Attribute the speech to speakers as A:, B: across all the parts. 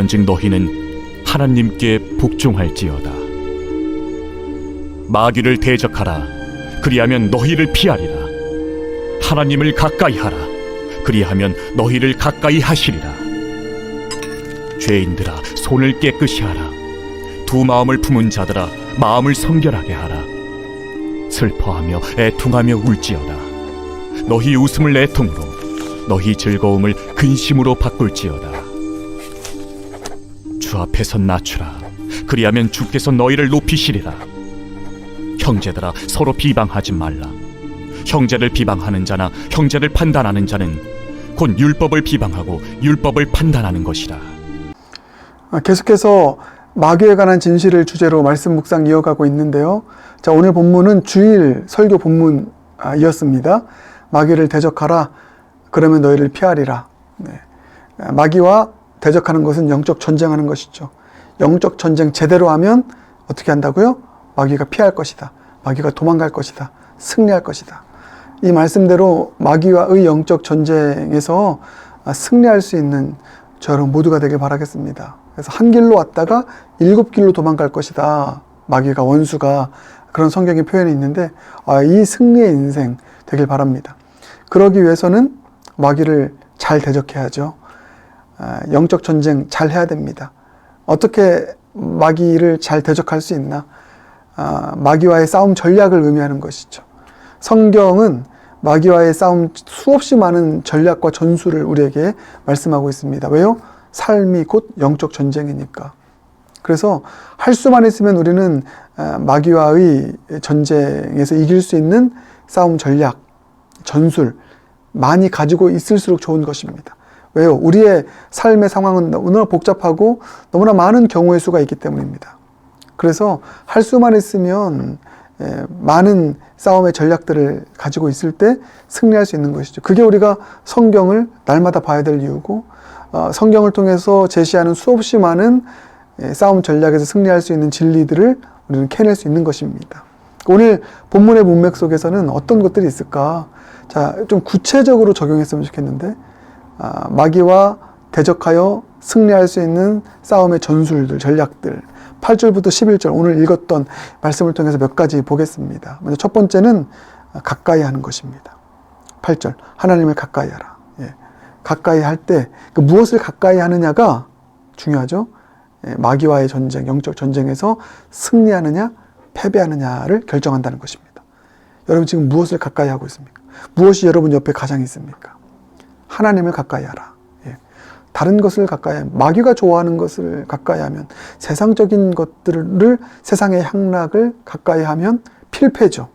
A: 그런즉 너희는 하나님께 복종할지어다. 마귀를 대적하라. 그리하면 너희를 피하리라. 하나님을 가까이 하라. 그리하면 너희를 가까이 하시리라. 죄인들아, 손을 깨끗이 하라. 두 마음을 품은 자들아, 마음을 성결하게 하라. 슬퍼하며 애통하며 울지어다. 너희 웃음을 애통으로, 너희 즐거움을 근심으로 바꿀지어다. 주 앞에서 낮추라. 그리하면 주께서 너희를 높이시리라. 형제들아, 서로 비방하지 말라. 형제를 비방하는 자나 형제를 판단하는 자는 곧 율법을 비방하고 율법을 판단하는 것이라.
B: 계속해서 마귀에 관한 진실을 주제로 말씀 묵상 이어가고 있는데요. 자, 오늘 본문은 주일 설교 본문이었습니다. 마귀를 대적하라. 그러면 너희를 피하리라. 네. 마귀와 대적하는 것은 영적 전쟁하는 것이죠. 영적 전쟁 제대로 하면 어떻게 한다고요? 마귀가 피할 것이다. 마귀가 도망갈 것이다. 승리할 것이다. 이 말씀대로 마귀와의 영적 전쟁에서 승리할 수 있는 저 여러분 모두가 되길 바라겠습니다. 그래서 한 길로 왔다가 7길로 도망갈 것이다. 마귀가, 원수가, 그런 성경의 표현이 있는데 이 승리의 인생 되길 바랍니다. 그러기 위해서는 마귀를 잘 대적해야죠. 영적 전쟁 잘 해야 됩니다. 어떻게 마귀를 잘 대적할 수 있나? 마귀와의 싸움 전략을 의미하는 것이죠. 성경은 마귀와의 싸움 수없이 많은 전략과 전술을 우리에게 말씀하고 있습니다. 왜요? 삶이 곧 영적 전쟁이니까. 그래서 할 수만 있으면 우리는 마귀와의 전쟁에서 이길 수 있는 싸움 전략, 전술 많이 가지고 있을수록 좋은 것입니다. 왜요? 우리의 삶의 상황은 너무나 복잡하고 너무나 많은 경우의 수가 있기 때문입니다. 그래서 할 수만 있으면 많은 싸움의 전략들을 가지고 있을 때 승리할 수 있는 것이죠. 그게 우리가 성경을 날마다 봐야 될 이유고, 성경을 통해서 제시하는 수없이 많은 싸움 전략에서 승리할 수 있는 진리들을 우리는 캐낼 수 있는 것입니다. 오늘 본문의 문맥 속에서는 어떤 것들이 있을까? 자, 좀 구체적으로 적용했으면 좋겠는데, 마귀와 대적하여 승리할 수 있는 싸움의 전술들, 전략들, 8절부터 11절 오늘 읽었던 말씀을 통해서 몇 가지 보겠습니다. 먼저 첫 번째는 가까이 하는 것입니다. 8절 하나님을 가까이 하라. 가까이 할 때 그 무엇을 가까이 하느냐가 중요하죠. 마귀와의 전쟁, 영적 전쟁에서 승리하느냐 패배하느냐를 결정한다는 것입니다. 여러분 지금 무엇을 가까이 하고 있습니까? 무엇이 여러분 옆에 가장 있습니까? 하나님을 가까이 하라. 다른 것을 가까이 하면, 마귀가 좋아하는 것을 가까이 하면, 세상적인 것들을, 세상의 향락을 가까이 하면 필패죠.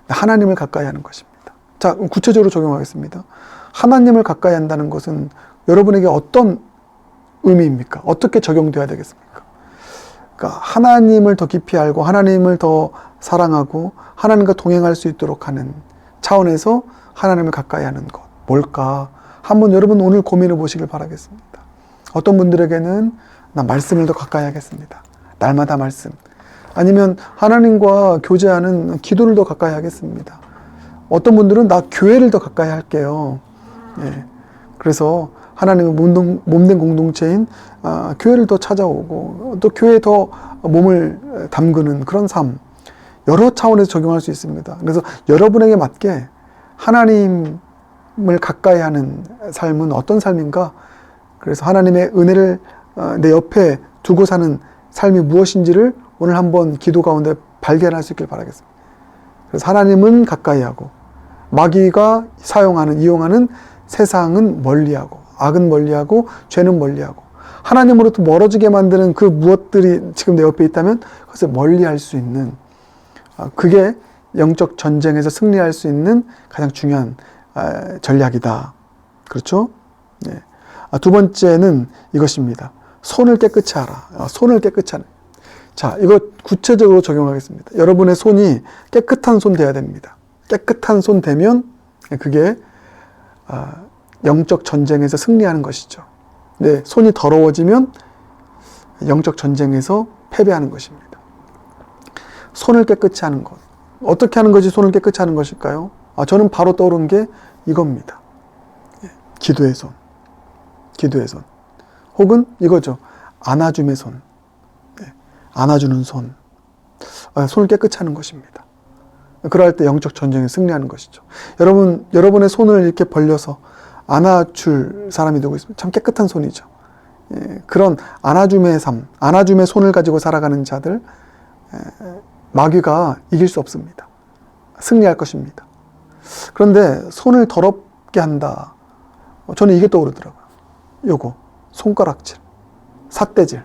B: 하나님을 가까이 하는 것입니다. 자, 구체적으로 적용하겠습니다. 하나님을 가까이 한다는 것은 여러분에게 어떤 의미입니까? 어떻게 적용돼야 되겠습니까? 그러니까 하나님을 더 깊이 알고 하나님을 더 사랑하고 하나님과 동행할 수 있도록 하는 차원에서 하나님을 가까이 하는 것. 뭘까? 한번 여러분 오늘 고민해 보시길 바라겠습니다. 어떤 분들에게는 나 말씀을 더 가까이 하겠습니다. 날마다 말씀. 아니면 하나님과 교제하는 기도를 더 가까이 하겠습니다. 어떤 분들은 나 교회를 더 가까이 할게요. 그래서 하나님의 몸된 공동체인 교회를 더 찾아오고 또 교회에 더 몸을 담그는 그런 삶. 여러 차원에서 적용할 수 있습니다. 그래서 여러분에게 맞게 하나님을 가까이 하는 삶은 어떤 삶인가? 그래서 하나님의 은혜를 내 옆에 두고 사는 삶이 무엇인지를 오늘 한번 기도 가운데 발견할 수 있길 바라겠습니다. 그래서 하나님은 가까이 하고 마귀가 이용하는 세상은 멀리하고 악은 멀리하고 죄는 멀리하고 하나님으로부터 멀어지게 만드는 그 무엇들이 지금 내 옆에 있다면 그것을 멀리할 수 있는, 그게 영적 전쟁에서 승리할 수 있는 가장 중요한 전략이다. 그렇죠? 네. 두 번째는 이것입니다. 손을 깨끗이 하라. 손을 깨끗이 하는. 자, 이거 구체적으로 적용하겠습니다. 여러분의 손이 깨끗한 손 돼야 됩니다. 깨끗한 손 되면 그게 영적 전쟁에서 승리하는 것이죠. 네, 손이 더러워지면 영적 전쟁에서 패배하는 것입니다. 손을 깨끗이 하는 것. 어떻게 하는 것이 손을 깨끗이 하는 것일까요? 저는 바로 떠오른 게 이겁니다. 기도의 손. 기도의 손. 혹은 이거죠. 안아줌의 손. 네. 안아주는 손. 손을 깨끗이 하는 것입니다. 그럴 때 영적 전쟁에 승리하는 것이죠. 여러분의 손을 이렇게 벌려서 안아줄 사람이 누구 있습니까? 참 깨끗한 손이죠. 예, 그런 안아줌의 삶, 안아줌의 손을 가지고 살아가는 자들, 마귀가 이길 수 없습니다. 승리할 것입니다. 그런데 손을 더럽게 한다. 저는 이게 떠오르더라고요. 요거, 손가락질, 삿대질.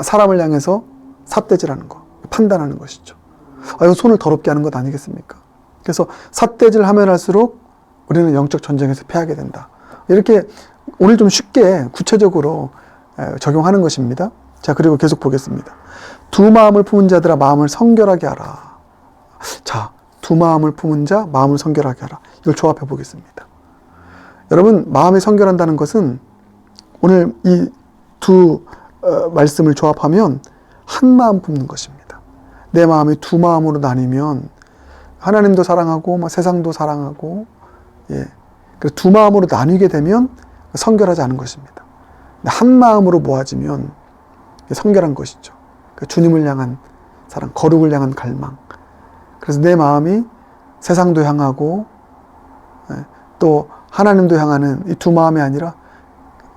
B: 사람을 향해서 삿대질하는 거, 판단하는 것이죠. 이거 손을 더럽게 하는 것 아니겠습니까? 그래서 삿대질 하면 할수록 우리는 영적 전쟁에서 패하게 된다. 이렇게 오늘 좀 쉽게 구체적으로 적용하는 것입니다. 자, 그리고 계속 보겠습니다. 두 마음을 품은 자들아 마음을 성결하게 하라. 자, 두 마음을 품은 자 마음을 성결하게 하라. 이걸 조합해 보겠습니다. 여러분, 마음이 성결한다는 것은 오늘 이 두 말씀을 조합하면 한 마음 품는 것입니다. 내 마음이 두 마음으로 나뉘면 하나님도 사랑하고 세상도 사랑하고, 예, 그래서 두 마음으로 나뉘게 되면 성결하지 않은 것입니다. 한 마음으로 모아지면 성결한 것이죠. 주님을 향한 사랑, 거룩을 향한 갈망. 그래서 내 마음이 세상도 향하고, 예, 또 하나님도 향하는 이 두 마음이 아니라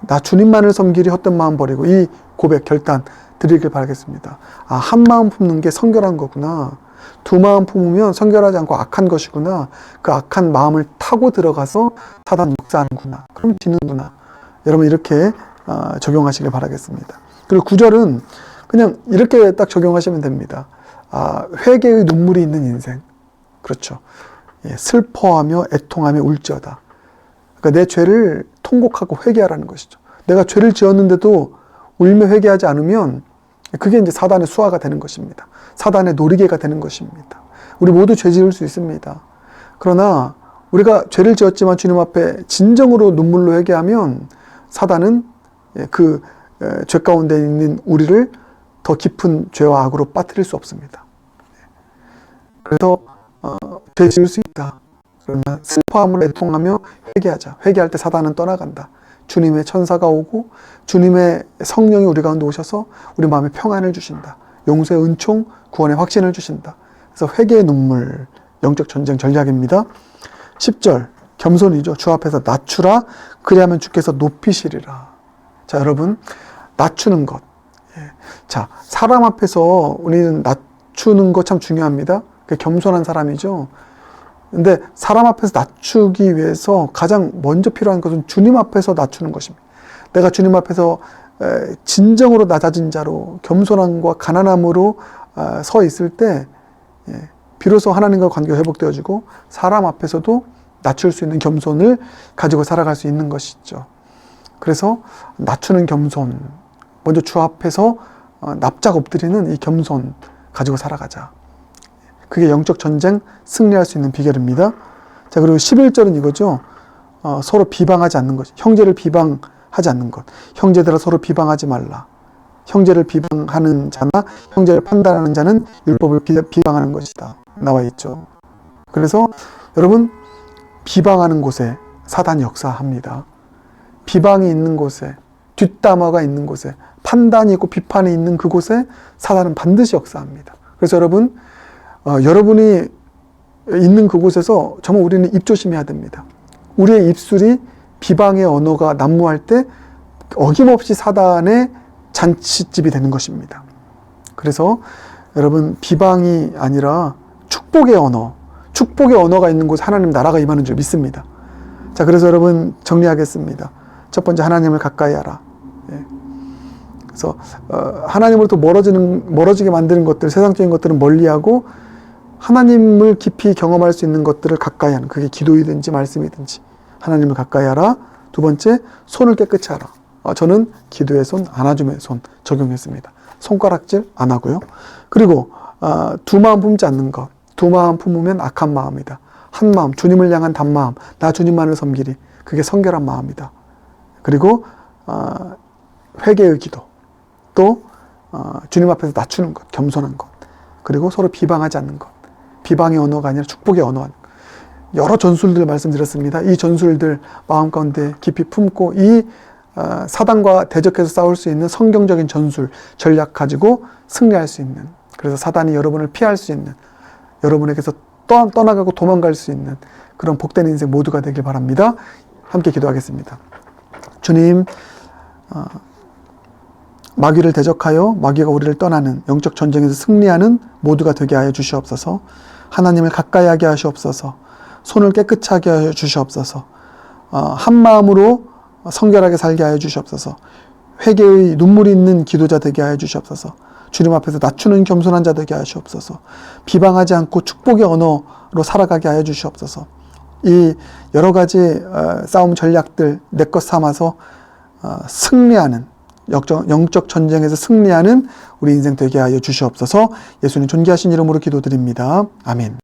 B: 나 주님만을 섬기리 헛된 마음 버리고, 이 고백, 결단 드리길 바라겠습니다. 한 마음 품는 게 성결한 거구나. 두 마음 품으면 성결하지 않고 악한 것이구나. 그 악한 마음을 타고 들어가서 사단 역사하는구나. 그럼 지는구나. 여러분, 이렇게 적용하시길 바라겠습니다. 그리고 9절은 그냥 이렇게 딱 적용하시면 됩니다. 회개의 눈물이 있는 인생. 그렇죠. 예, 슬퍼하며 애통하며 울지어다. 그러니까 내 죄를 통곡하고 회개하라는 것이죠. 내가 죄를 지었는데도 울며 회개하지 않으면 그게 이제 사단의 수하가 되는 것입니다. 사단의 놀이개가 되는 것입니다. 우리 모두 죄 지을 수 있습니다. 그러나 우리가 죄를 지었지만 주님 앞에 진정으로 눈물로 회개하면 사단은 그 죄 가운데 있는 우리를 더 깊은 죄와 악으로 빠뜨릴 수 없습니다. 그래서 죄 지을 수 있다. 그러나 슬퍼함을 애통하며 회개하자. 회개할 때 사단은 떠나간다. 주님의 천사가 오고 주님의 성령이 우리 가운데 오셔서 우리 마음에 평안을 주신다. 용서의 은총, 구원의 확신을 주신다. 그래서 회개의 눈물, 영적 전쟁 전략입니다. 10절, 겸손이죠. 주 앞에서 낮추라. 그리하면 주께서 높이시리라. 자, 여러분, 낮추는 것. 예. 자, 사람 앞에서 우리는 낮추는 것 참 중요합니다. 그게 겸손한 사람이죠. 근데 사람 앞에서 낮추기 위해서 가장 먼저 필요한 것은 주님 앞에서 낮추는 것입니다. 내가 주님 앞에서 진정으로 낮아진 자로 겸손함과 가난함으로 서 있을 때 비로소 하나님과 관계가 회복되어지고 사람 앞에서도 낮출 수 있는 겸손을 가지고 살아갈 수 있는 것이죠. 그래서 낮추는 겸손, 먼저 주 앞에서 납작 엎드리는 이 겸손 가지고 살아가자. 그게 영적 전쟁 승리할 수 있는 비결입니다. 자, 그리고 11절은 이거죠. 서로 비방하지 않는 것. 형제를 비방하지 않는 것. 형제들아 서로 비방하지 말라. 형제를 비방하는 자나 형제를 판단하는 자는 율법을 비방하는 것이다. 나와 있죠. 그래서 여러분, 비방하는 곳에 사단이 역사합니다. 비방이 있는 곳에, 뒷담화가 있는 곳에, 판단이 있고 비판이 있는 그곳에 사단은 반드시 역사합니다. 그래서 여러분, 여러분이 있는 그곳에서 정말 우리는 입조심해야 됩니다. 우리의 입술이 비방의 언어가 난무할 때 어김없이 사단의 잔치집이 되는 것입니다. 그래서 여러분, 비방이 아니라 축복의 언어가 있는 곳에 하나님 나라가 임하는 줄 믿습니다. 자, 그래서 여러분 정리하겠습니다. 첫 번째, 하나님을 가까이 하라. 예. 그래서 하나님으로부터 멀어지게 만드는 것들, 세상적인 것들은 멀리하고 하나님을 깊이 경험할 수 있는 것들을 가까이 하는, 그게 기도이든지 말씀이든지 하나님을 가까이 하라. 두 번째, 손을 깨끗이 하라. 저는 기도의 손, 안아줌의 손 적용했습니다. 손가락질 안 하고요. 그리고 두 마음 품지 않는 것. 두 마음 품으면 악한 마음이다. 한 마음, 주님을 향한 단마음, 나 주님만을 섬기리. 그게 성결한 마음이다. 그리고 회개의 기도, 또 주님 앞에서 낮추는 것, 겸손한 것, 그리고 서로 비방하지 않는 것. 비방의 언어가 아니라 축복의 언어. 여러 전술들 말씀드렸습니다. 이 전술들 마음 가운데 깊이 품고 이 사단과 대적해서 싸울 수 있는 성경적인 전술, 전략 가지고 승리할 수 있는, 그래서 사단이 여러분을 피할 수 있는, 여러분에게서 떠나가고 도망갈 수 있는 그런 복된 인생 모두가 되길 바랍니다. 함께 기도하겠습니다. 주님, 마귀를 대적하여 마귀가 우리를 떠나는 영적 전쟁에서 승리하는 모두가 되게 하여 주시옵소서. 하나님을 가까이 하게 하시옵소서. 손을 깨끗하게 하여 주시옵소서. 한 마음으로 성결하게 살게 하여 주시옵소서. 회개의 눈물이 있는 기도자 되게 하여 주시옵소서. 주님 앞에서 낮추는 겸손한 자 되게 하시옵소서. 비방하지 않고 축복의 언어로 살아가게 하여 주시옵소서. 이 여러 가지 싸움 전략들 내 것 삼아서 승리하는, 영적 전쟁에서 승리하는 우리 인생 되게 하여 주시옵소서. 예수님 존귀하신 이름으로 기도드립니다. 아멘.